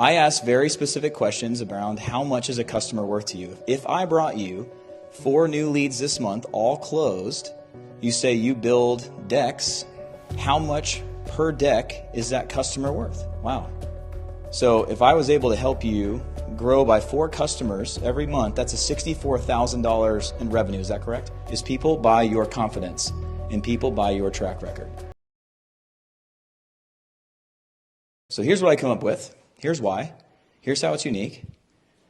I ask very specific questions around how much is a customer worth to you. If I brought you 4 new leads this month, all closed, you say you build decks, how much per deck is that customer worth? Wow. So if I was able to help you grow by 4 customers every month, that's a $64,000 in revenue. Is that correct? Is people buy your confidence and people buy your track record. So here's what I come up with. Here's why. Here's how it's unique.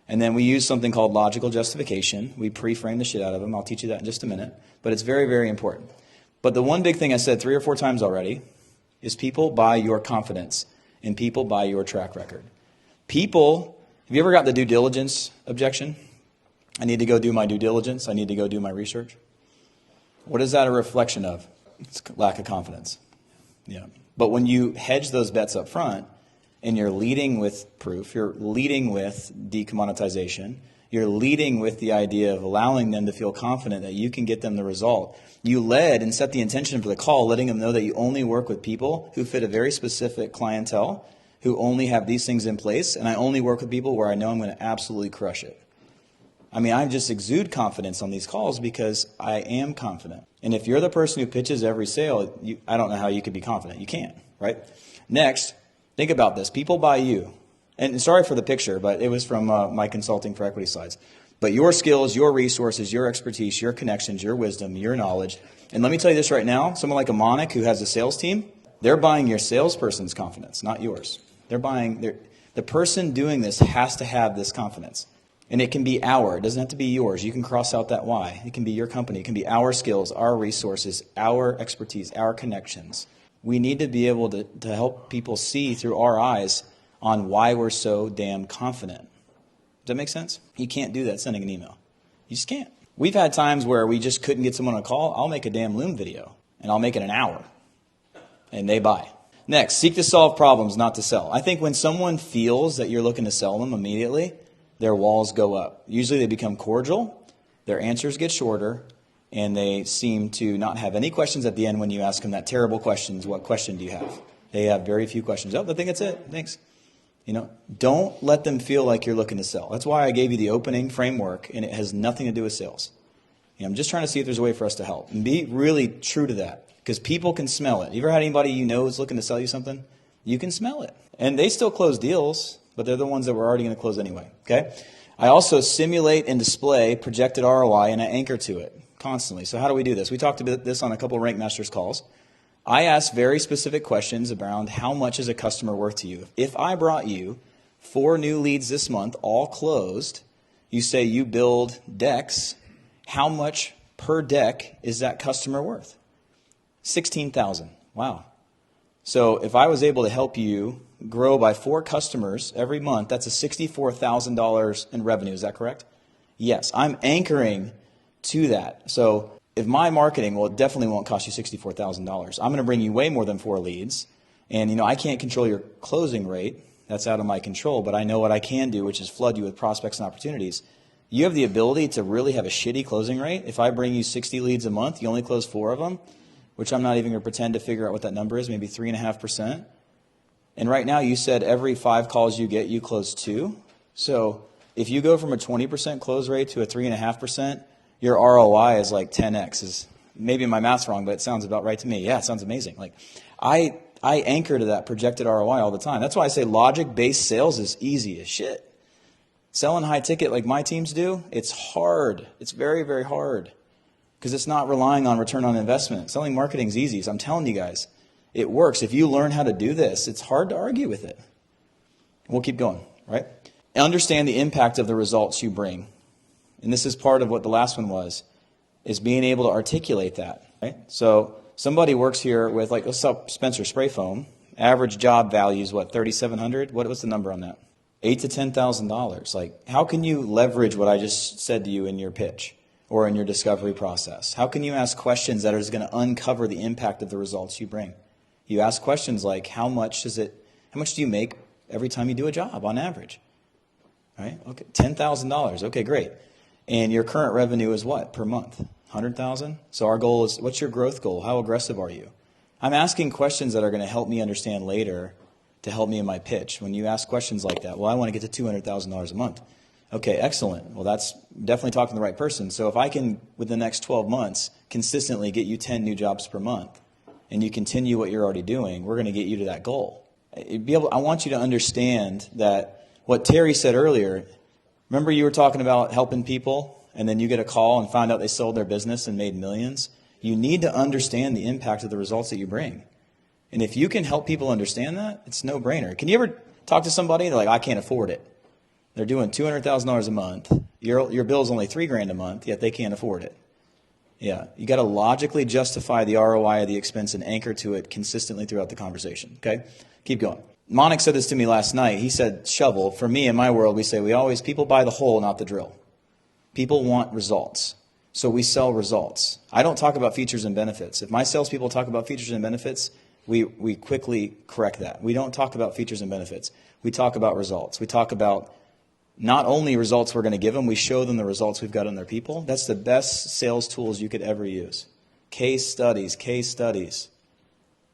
And then we use something called logical justification. We pre-frame the shit out of them. I'll teach you that in just a minute. But it's very, very important. But the one big thing I said 3 or 4 times already is people buy your confidence and people buy your track record. People, have you ever got the due diligence objection? I need to go do my due diligence. I need to go do my research. What is that a reflection of? It's lack of confidence. Yeah. But when you hedge those bets up front and you're leading with proof, you're leading with de-commoditization, you're leading with the idea of allowing them to feel confident that you can get them the result. You led and set the intention for the call, letting them know that you only work with people who fit a very specific clientele, who only have these things in place, and I only work with people where I know I'm going to absolutely crush it. I mean, I just exude confidence on these calls because I am confident. And if you're the person who pitches every sale, I don't know how you could be confident. You can't, right? Next, think about this. People buy you. And sorry for the picture, but it was from my consulting for equity slides. But your skills, your resources, your expertise, your connections, your wisdom, your knowledge. And let me tell you this right now. Someone like a Monic who has a sales team, they're buying your salesperson's confidence, not yours. They're buying the person doing this has to have this confidence. And it can be our. It doesn't have to be yours. You can cross out that Y. It can be your company. It can be our skills, our resources, our expertise, our connections. We need to be able to help people see through our eyes on why we're so damn confident. Does that make sense? You can't do that sending an email. You just can't. We've had times where we just couldn't get someone on a call. I'll make a damn Loom video, and I'll make it an hour, and they buy. Next, seek to solve problems, not to sell. I think when someone feels that you're looking to sell them immediately, their walls go up. Usually they become cordial, their answers get shorter, and they seem to not have any questions at the end when you ask them that terrible questions, what question do you have? They have very few questions. Oh, I think that's it. Thanks. Don't let them feel like you're looking to sell. That's why I gave you the opening framework, and it has nothing to do with sales. I'm just trying to see if there's a way for us to help. And be really true to that, because people can smell it. You ever had anybody you know is looking to sell you something? You can smell it. And they still close deals, but they're the ones that we're already going to close anyway. Okay? I also simulate and display projected ROI, and I anchor to it constantly. So how do we do this? We talked about this on a couple of Rank Masters calls. I ask very specific questions around how much is a customer worth to you. If I brought you 4 new leads this month, all closed, you say you build decks, how much per deck is that customer worth? $16,000. Wow. So if I was able to help you grow by 4 customers every month, that's a $64,000 in revenue. Is that correct? Yes. I'm anchoring to that. So if my marketing, well, it definitely won't cost you $64,000. I'm going to bring you way more than 4 leads. And, I can't control your closing rate. That's out of my control. But I know what I can do, which is flood you with prospects and opportunities. You have the ability to really have a shitty closing rate. If I bring you 60 leads a month, you only close 4 of them, which I'm not even going to pretend to figure out what that number is, maybe 3.5%. And right now you said every 5 calls you get, you close 2. So if you go from a 20% close rate to a 3.5%, your ROI is like 10x. Maybe my math's wrong, but it sounds about right to me. Yeah, it sounds amazing. Like I anchor to that projected ROI all the time. That's why I say logic-based sales is easy as shit. Selling high ticket like my teams do, it's hard. It's very, very hard because it's not relying on return on investment. Selling marketing is easy. So I'm telling you guys, it works. If you learn how to do this, it's hard to argue with it. We'll keep going, right? Understand the impact of the results you bring. And this is part of what the last one was, is being able to articulate that, right? So somebody works here with, like, let's sell Spencer spray foam. Average job value is what, $3,700? What's the number on that? $8,000 to $10,000. Like, how can you leverage what I just said to you in your pitch or in your discovery process? How can you ask questions that are going to uncover the impact of the results you bring? You ask questions like, how much do you make every time you do a job on average? Right? Okay, $10,000. Okay, great. And your current revenue is what per month? 100,000? So our goal is, what's your growth goal? How aggressive are you? I'm asking questions that are going to help me understand later to help me in my pitch. When you ask questions like that, well, I want to get to $200,000 a month. Okay, excellent. Well, that's definitely talking to the right person. So if I can, within the next 12 months, consistently get you 10 new jobs per month, and you continue what you're already doing, we're going to get you to that goal. I want you to understand that what Terry said earlier, remember you were talking about helping people, and then you get a call and find out they sold their business and made millions? You need to understand the impact of the results that you bring. And if you can help people understand that, it's no brainer. Can you ever talk to somebody, they're like, I can't afford it. They're doing $200,000 a month. Your bill's only $3,000 a month, yet they can't afford it. Yeah, you got to logically justify the ROI of the expense and anchor to it consistently throughout the conversation. Okay, keep going. Monik said this to me last night. He said, shovel. For me, in my world, we say people buy the hole, not the drill. People want results, so we sell results. I don't talk about features and benefits. If my salespeople talk about features and benefits, we quickly correct that. We don't talk about features and benefits. We talk about results. We talk about not only results we're going to give them, we show them the results we've got on their people. That's the best sales tools you could ever use. Case studies,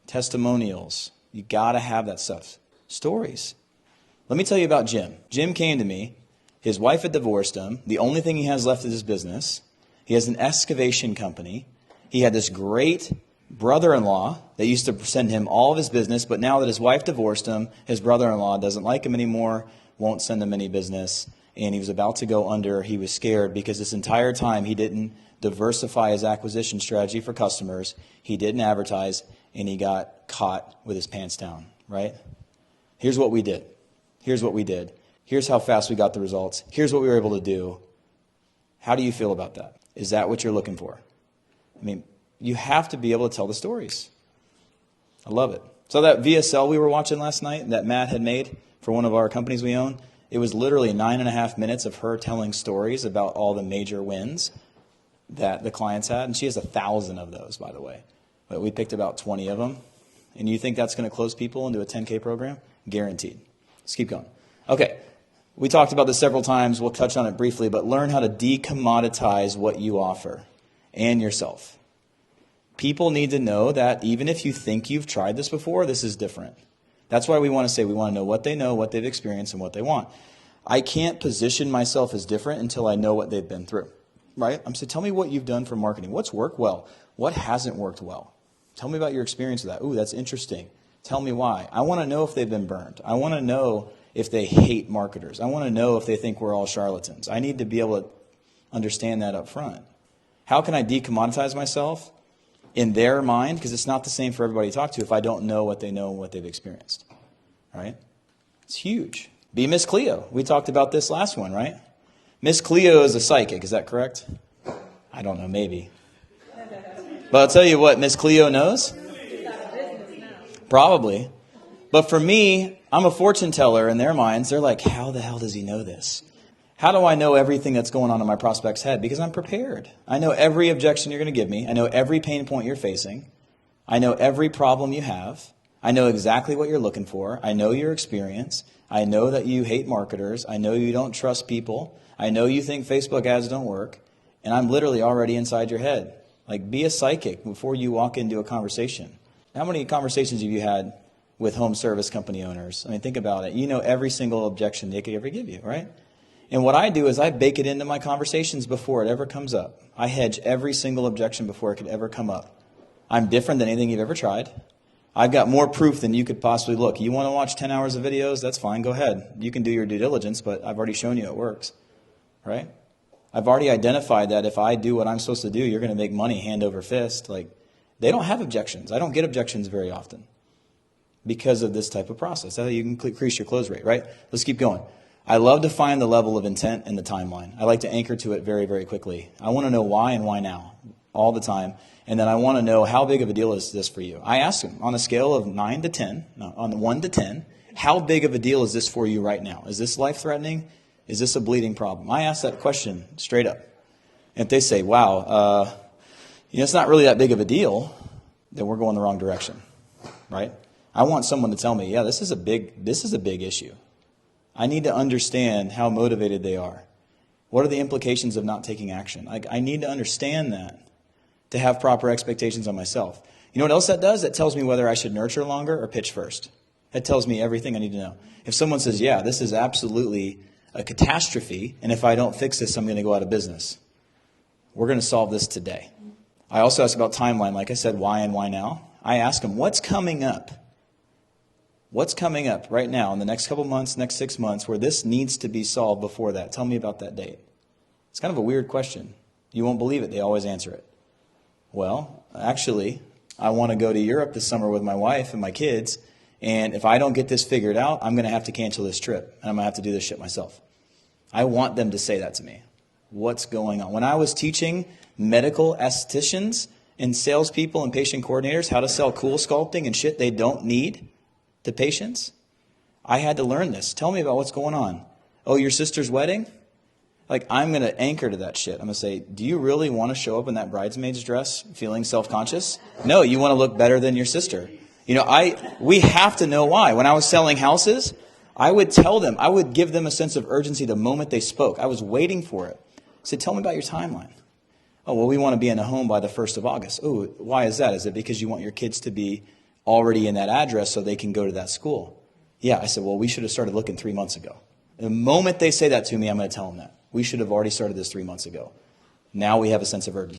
testimonials. You got to have that stuff. Stories. Let me tell you about Jim. Jim came to me. His wife had divorced him. The only thing he has left is his business. He has an excavation company. He had this great brother-in-law that used to send him all of his business, but now that his wife divorced him, his brother-in-law doesn't like him anymore, won't send him any business, and he was about to go under. He was scared because this entire time he didn't diversify his acquisition strategy for customers. He didn't advertise, and he got caught with his pants down, right? Here's what we did. Here's how fast we got the results. Here's what we were able to do. How do you feel about that? Is that what you're looking for? I mean, you have to be able to tell the stories. I love it. So that VSL we were watching last night that Matt had made for one of our companies we own, it was literally 9.5 minutes of her telling stories about all the major wins that the clients had. And she has 1,000 of those, by the way. But we picked about 20 of them. And you think that's going to close people into a 10K program? Guaranteed. Let's keep going. Okay. We talked about this several times. We'll touch on it briefly. But learn how to de-commoditize what you offer and yourself. People need to know that even if you think you've tried this before, this is different. That's why we want to know what they know, what they've experienced, and what they want. I can't position myself as different until I know what they've been through, right? I'm saying, tell me what you've done for marketing. What's worked well? What hasn't worked well? Tell me about your experience with that. Ooh, that's interesting. Tell me why. I want to know if they've been burned. I want to know if they hate marketers. I want to know if they think we're all charlatans. I need to be able to understand that up front. How can I de-commoditize myself in their mind? Because it's not the same for everybody to talk to if I don't know what they know and what they've experienced. Right? It's huge. Be Miss Cleo. We talked about this last one, right? Miss Cleo is a psychic. Is that correct? I don't know. Maybe. But I'll tell you what Miss Cleo knows. Probably. But for me, I'm a fortune teller in their minds. They're like, how the hell does he know this? How do I know everything that's going on in my prospect's head? Because I'm prepared. I know every objection you're going to give me. I know every pain point you're facing. I know every problem you have. I know exactly what you're looking for. I know your experience. I know that you hate marketers. I know you don't trust people. I know you think Facebook ads don't work. And I'm literally already inside your head. Like, be a psychic before you walk into a conversation. How many conversations have you had with home service company owners? I mean, think about it. You know every single objection they could ever give you, right? And what I do is I bake it into my conversations before it ever comes up. I hedge every single objection before it could ever come up. I'm different than anything you've ever tried. I've got more proof than you could possibly look. You want to watch 10 hours of videos? That's fine. Go ahead. You can do your due diligence, but I've already shown you it works, right? I've already identified that if I do what I'm supposed to do, you're going to make money hand over fist. Like, they don't have objections. I don't get objections very often because of this type of process. That's how you can increase your close rate, right? Let's keep going. I love to find the level of intent in the timeline. I like to anchor to it very, very quickly. I want to know why and why now all the time. And then I want to know how big of a deal is this for you. I ask them on a scale of 1 to 10, how big of a deal is this for you right now? Is this life-threatening? Is this a bleeding problem? I ask that question straight up. And if they say, wow, it's not really that big of a deal, then we're going the wrong direction, right? I want someone to tell me, yeah, this is a big issue. I need to understand how motivated they are. What are the implications of not taking action? I need to understand that to have proper expectations on myself. You know what else that does? That tells me whether I should nurture longer or pitch first. That tells me everything I need to know. If someone says, yeah, this is absolutely a catastrophe, and if I don't fix this, I'm going to go out of business. We're going to solve this today. I also ask about timeline. Like I said, why and why now? I ask them, what's coming up? What's coming up right now in the next couple months, next 6 months, where this needs to be solved before that? Tell me about that date. It's kind of a weird question. You won't believe it. They always answer it. Well, actually, I want to go to Europe this summer with my wife and my kids, and if I don't get this figured out, I'm going to have to cancel this trip, and I'm going to have to do this shit myself. I want them to say that to me. What's going on? When I was teaching medical estheticians and salespeople and patient coordinators how to sell cool sculpting and shit they don't need to patients, I had to learn this. Tell me about what's going on. Oh, your sister's wedding? Like, I'm going to anchor to that shit. I'm going to say, do you really want to show up in that bridesmaid's dress feeling self-conscious? No, you want to look better than your sister. You know, we have to know why. When I was selling houses, I would tell them, I would give them a sense of urgency the moment they spoke. I was waiting for it. I said, tell me about your timeline. Oh, well, we want to be in a home by the 1st of August. Oh, why is that? Is it because you want your kids to be already in that address so they can go to that school? Yeah. I said, well, we should have started looking 3 months ago. The moment they say that to me, I'm going to tell them that. We should have already started this 3 months ago. Now we have a sense of urgency.